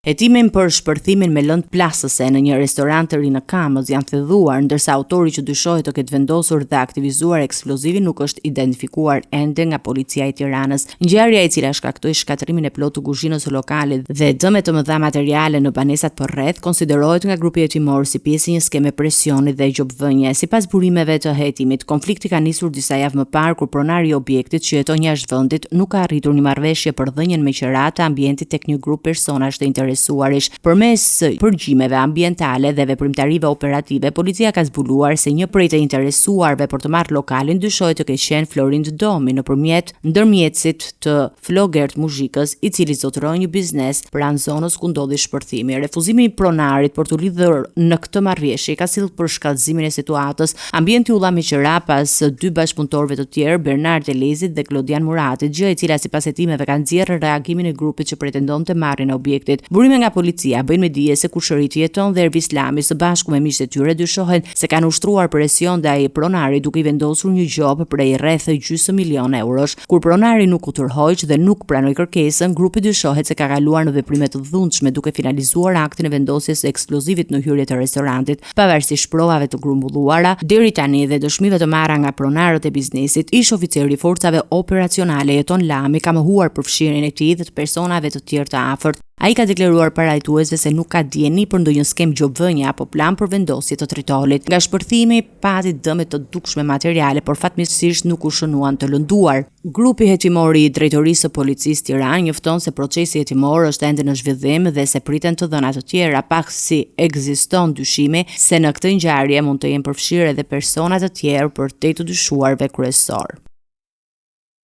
Hetimin për shpërthimin me lëndë plasëse në një restorant të ri në Kamës janë thedhuar, ndërsa autori që dyshohet të ketë vendosur dhe aktivizuar eksplozivin nuk është identifikuar ende nga policia e Tiranës. Ngjarja e cila shkaktoi shkatrimin e plotë të kuzhinës së lokalit dhe dëme të mëdha materiale në banesat përreth, konsiderohet nga grupi hetimor si pjesë e një skeme presioni dhe gjobvënie. Sipas burimeve të hetimit, konflikti ka nisur disa javë më parë kur pronari i objektit që jeton jashtë vendit nuk ka arritur një marrëveshje për dhënien me qerat të ambientit tek një grup personazh të përmes përgjimeve ambientale dhe veprimtarive operative, policia ka zbuluar se një prej të interesuarve për të marrë lokalin dyshohet të ketë qenë Florind Domi nëpërmjet ndërmjetësit të Flogert Muzhikës, i cili zotëroi një biznes pranë zonës ku ndodhi shpërthimi. Refuzimi i pronarit për të lidhur në këtë marrëveshje ka sill për shkallëzimin e situatës. Ambienti u dha me qira pas dy bashkëpunëtorëve të tjerë, Bernard Elezit dhe Klodian Muratit, gjë e cila sipas hetimeve ka nxjerrë reagimin e grupit që pretendonte marrjen e objektit. Burime nga policia bëjnë me dije se kushëriti jeton dhe Erbi Islami së bashku me miqtë e tyre dyshohen se kanë ushtruar presion ndaj pronarit duke i vendosur një gjobë prej rreth gjysmë milion eurosh. Kur pronari nuk u tërhoq dhe nuk pranoi kërkesën, grupi dyshohet se ka kaluar në veprime të dhunshme duke finalizuar aktin e vendosjes së eksplozivit në hyrje të restorantit. Pavarësisht provave të grumbulluara deri tani dhe dëshmive të marra nga pronarët e biznesit, ish oficeri i forcave operacionale jeton Lami ka mohuar përfshirjen e tij dhe të personave të tjerë të afërt. Ai ka deklaruar parajtuesve se nuk ka dieni për ndonjë skem gjobvënie apo plan për vendosje të tritolit. Nga shpërthimi pati dëme të dukshme materiale, por fatmirësisht nuk u shënuan të lënduar. Grupi hetimor i Drejtorisë së Policisë Tiranë njofton se procesi hetimor është ende në zhvillim dhe se priten të dhëna të tjera, paksi ekziston dyshimi se në këtë ngjarje mund të jenë përfshirë edhe persona të tjerë për te të dyshuarve kryesor.